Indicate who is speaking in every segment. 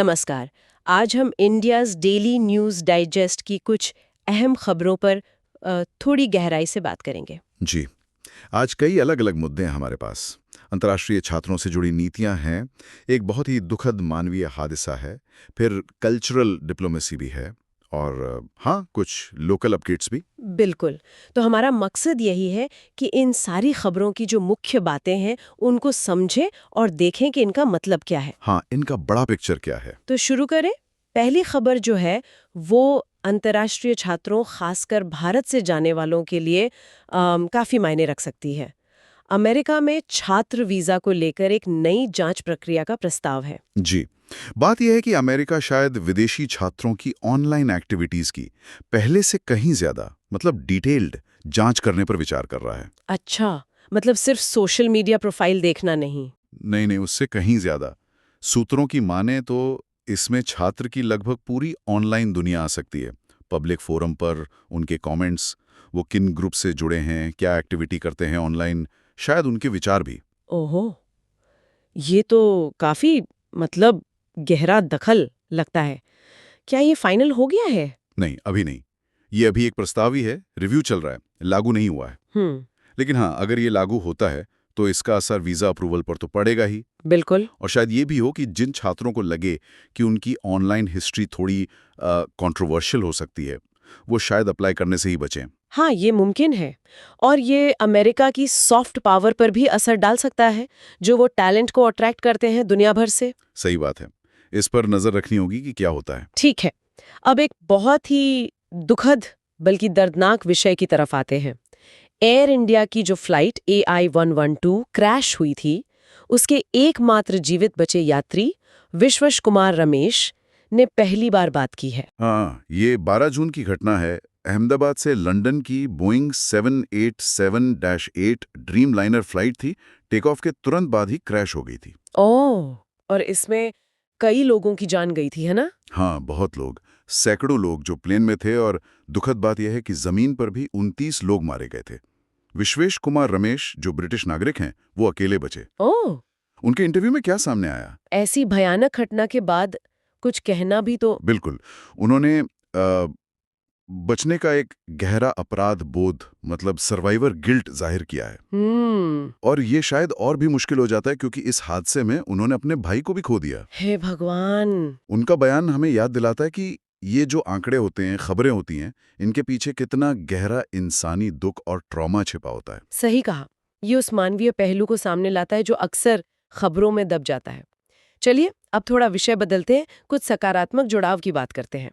Speaker 1: नमस्कार। आज हम इंडियाज़ डेली न्यूज़ डाइजेस्ट की कुछ अहम खबरों पर थोड़ी गहराई से बात करेंगे।
Speaker 2: जी। आज कई अलग अलग मुद्दे हैं हमारे पास। अंतर्राष्ट्रीय छात्रों से जुड़ी नीतियां हैं, एक बहुत ही दुखद मानवीय हादसा है, फिर कल्चरल डिप्लोमेसी भी है और हाँ, कुछ लोकल अपडेट्स भी।
Speaker 1: बिल्कुल। तो हमारा मकसद यही है कि इन सारी खबरों की जो मुख्य बातें हैं उनको समझें और देखें कि इनका मतलब क्या है।
Speaker 2: हाँ, इनका बड़ा पिक्चर क्या है?
Speaker 1: तो शुरू करें। पहली खबर जो है वो अंतर्राष्ट्रीय छात्रों, खासकर भारत से जाने वालों के लिए काफ़ी मायने रख सकती है। अमेरिका में छात्र वीज़ा को लेकर एक नई जांच प्रक्रिया का प्रस्ताव है।
Speaker 2: जी। बात यह है कि अमेरिका शायद विदेशी छात्रों की ऑनलाइन एक्टिविटीज की पहले से कहीं ज्यादा मतलब डिटेल्ड जांच करने पर विचार कर रहा है।
Speaker 1: अच्छा, मतलब सिर्फ सोशल मीडिया प्रोफाइल देखना नहीं।
Speaker 2: नहीं नहीं, उससे कहीं ज्यादा। सूत्रों की माने तो इसमें छात्र की लगभग पूरी ऑनलाइन दुनिया आ सकती है। पब्लिक फोरम पर उनके कमेंट्स, वो किन ग्रुप से जुड़े हैं, क्या एक्टिविटी करते हैं ऑनलाइन, शायद उनके विचार भी।
Speaker 1: ओहो, ये तो काफी मतलब गहरा दखल लगता है। क्या ये फाइनल हो गया है?
Speaker 2: नहीं, अभी नहीं। ये अभी एक प्रस्ताव ही है, रिव्यू चल रहा है, लागू नहीं हुआ है।
Speaker 1: हम्म।
Speaker 2: लेकिन हाँ, अगर ये लागू होता है तो इसका असर वीज़ा अप्रूवल पर तो पड़ेगा ही।
Speaker 1: बिल्कुल।
Speaker 2: और शायद ये भी हो कि जिन छात्रों को लगे कि उनकी ऑनलाइन हिस्ट्री थोड़ी कंट्रोवर्शियल हो सकती है, वो शायद अप्लाई करने से ही बचें।
Speaker 1: हाँ, ये मुमकिन है। और ये अमेरिका की सॉफ्ट पावर पर भी असर डाल सकता है, जो वो टैलेंट को अट्रैक्ट करते हैं दुनिया भर से।
Speaker 2: सही बात है। इस पर नज़र रखनी होगी कि क्या होता है।
Speaker 1: ठीक है। अब एक बहुत ही दुखद बल्कि दर्दनाक विषय की तरफ आते हैं। एयर इंडिया की जो फ्लाइट AI-112 क्रैश हुई थी, उसके एकमात्र जीवित बचे यात्री विश्वश कुमार रमेश ने पहली बार बात की है।
Speaker 2: हाँ, ये 12 जून की घटना है। अहमदाबाद से लंदन की बोइंग 787-8 ड्रीम लाइनर फ्लाइट थी। टेक ऑफ के तुरंत बाद ही क्रैश हो गई थी।
Speaker 1: ओह! और इसमें कई लोगों की जान गई थी, है ना?
Speaker 2: हाँ, बहुत लोग, सैकड़ों लोग जो प्लेन में थे, और दुखद बात यह है कि जमीन पर भी 29 लोग मारे गए थे। विश्वेश कुमार रमेश, जो ब्रिटिश नागरिक हैं, वो अकेले बचे।
Speaker 1: ओह!
Speaker 2: उनके इंटरव्यू में क्या सामने आया?
Speaker 1: ऐसी भयानक घटना के बाद कुछ कहना भी तो।
Speaker 2: बिल्कुल, उन्होंने बचने का एक गहरा अपराध बोध मतलब सर्वाइवर गिल्ट जाहिर किया है।
Speaker 1: हम्म।
Speaker 2: और ये शायद और भी मुश्किल हो जाता है क्योंकि इस हादसे में उन्होंने अपने भाई को भी खो दिया।
Speaker 1: हे भगवान!
Speaker 2: उनका बयान हमें याद दिलाता है कि ये जो आंकड़े होते हैं, खबरें होती हैं, इनके पीछे कितना गहरा इंसानी दुख और ट्रॉमा छिपा होता है।
Speaker 1: सही कहा। ये उस मानवीय पहलू को सामने लाता है जो अक्सर खबरों में दब जाता है। चलिए, अब थोड़ा विषय बदलते हैं, कुछ सकारात्मक जुड़ाव की बात करते हैं।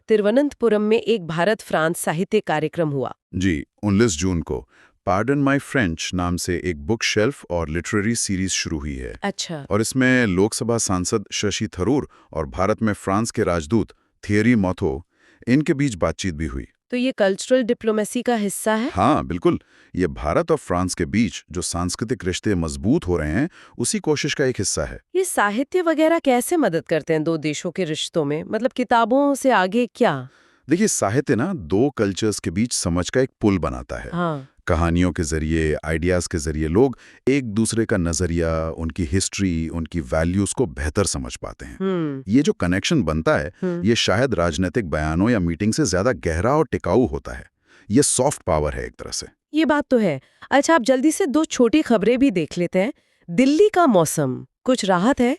Speaker 1: तिरुवनंतपुरम में एक भारत फ्रांस साहित्य कार्यक्रम हुआ।
Speaker 2: जी, 19 जून को पार्डन माई फ्रेंच नाम से एक बुक शेल्फ और लिटरेरी सीरीज शुरू हुई है।
Speaker 1: अच्छा।
Speaker 2: और इसमें लोकसभा सांसद शशि थरूर और भारत में फ्रांस के राजदूत थियरी मॉथो, इनके बीच बातचीत भी हुई।
Speaker 1: तो ये कल्चरल डिप्लोमेसी का हिस्सा है?
Speaker 2: हाँ, बिल्कुल। ये भारत और फ्रांस के बीच जो सांस्कृतिक रिश्ते मजबूत हो रहे हैं, उसी कोशिश का एक हिस्सा है।
Speaker 1: ये साहित्य वगैरह कैसे मदद करते हैं दो देशों के रिश्तों में? मतलब किताबों से आगे क्या?
Speaker 2: देखिए, साहित्य ना दो कल्चर्स के बीच समझ का एक पुल बनाता है।
Speaker 1: हाँ।
Speaker 2: कहानियों के जरिए, आइडियाज के जरिए लोग एक दूसरे का नजरिया, उनकी हिस्ट्री, उनकी वैल्यूज को बेहतर समझ पाते हैं।
Speaker 1: हम्म।
Speaker 2: ये जो कनेक्शन बनता है,
Speaker 1: हम्म।
Speaker 2: ये शायद राजनीतिक बयानों या मीटिंग से ज्यादा गहरा और टिकाऊ होता है। ये सॉफ्ट पावर है एक तरह से।
Speaker 1: ये बात तो है। अच्छा, आप जल्दी से दो छोटी खबरें भी देख लेते हैं। दिल्ली का मौसम, कुछ राहत है?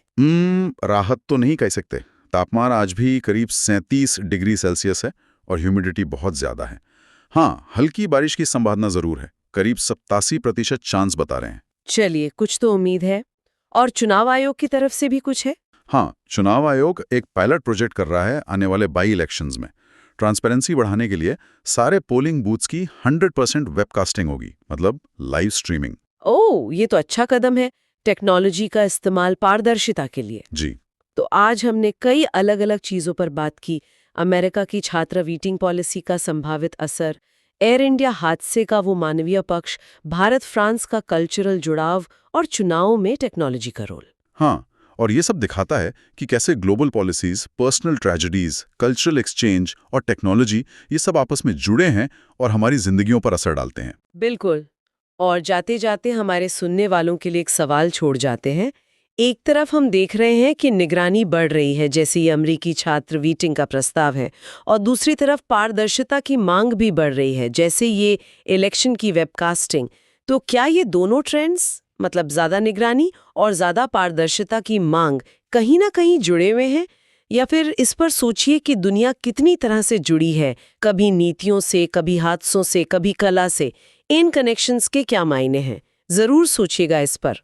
Speaker 2: राहत तो नहीं कह सकते। तापमान आज भी करीब 37 डिग्री सेल्सियस है और ह्यूमिडिटी बहुत ज्यादा है। हाँ, हल्की बारिश की संभावना जरूर है। करीब 87% चांस बता रहे हैं।
Speaker 1: चलिए, कुछ तो उम्मीद है। और चुनाव आयोग की तरफ से भी कुछ है?
Speaker 2: हाँ, चुनाव आयोग एक पायलट प्रोजेक्ट कर रहा है आने वाले बाई इलेक्शंस में। ट्रांसपेरेंसी बढ़ाने के लिए सारे पोलिंग बूथ्स की 100% वेबकास्टिंग होगी, मतलब लाइव स्ट्रीमिंग।
Speaker 1: ओह, ये तो अच्छा कदम है। टेक्नोलॉजी का इस्तेमाल पारदर्शिता के लिए।
Speaker 2: जी।
Speaker 1: तो आज हमने कई अलग-अलग चीजों पर बात की। अमेरिका की छात्र वीटिंग पॉलिसी का संभावित असर, एयर इंडिया हादसे का वो मानवीय पक्ष, भारत फ्रांस का कल्चरल जुड़ाव और चुनावों में टेक्नोलॉजी का रोल।
Speaker 2: हाँ, और ये सब दिखाता है कि कैसे global policies, personal tragedies, cultural exchange और टेक्नोलॉजी, ये सब आपस में जुड़े हैं और हमारी जिंदगियों पर असर डालते हैं।
Speaker 1: बिल्कुल। और जाते जाते हमारे सुनने वालों के लिए एक सवाल छोड़ जाते हैं। एक तरफ हम देख रहे हैं कि निगरानी बढ़ रही है, जैसे ये अमेरिकी छात्र वीटिंग का प्रस्ताव है, और दूसरी तरफ पारदर्शिता की मांग भी बढ़ रही है, जैसे ये इलेक्शन की वेबकास्टिंग। तो क्या ये दोनों ट्रेंड्स, मतलब ज्यादा निगरानी और ज्यादा पारदर्शिता की मांग, कहीं ना कहीं जुड़े हुए हैं? या फिर इस पर सोचिए कि दुनिया कितनी तरह से जुड़ी है, कभी नीतियों से, कभी हादसों से, कभी कला से। इन कनेक्शंस के क्या मायने हैं? जरूर सोचिएगा इस पर।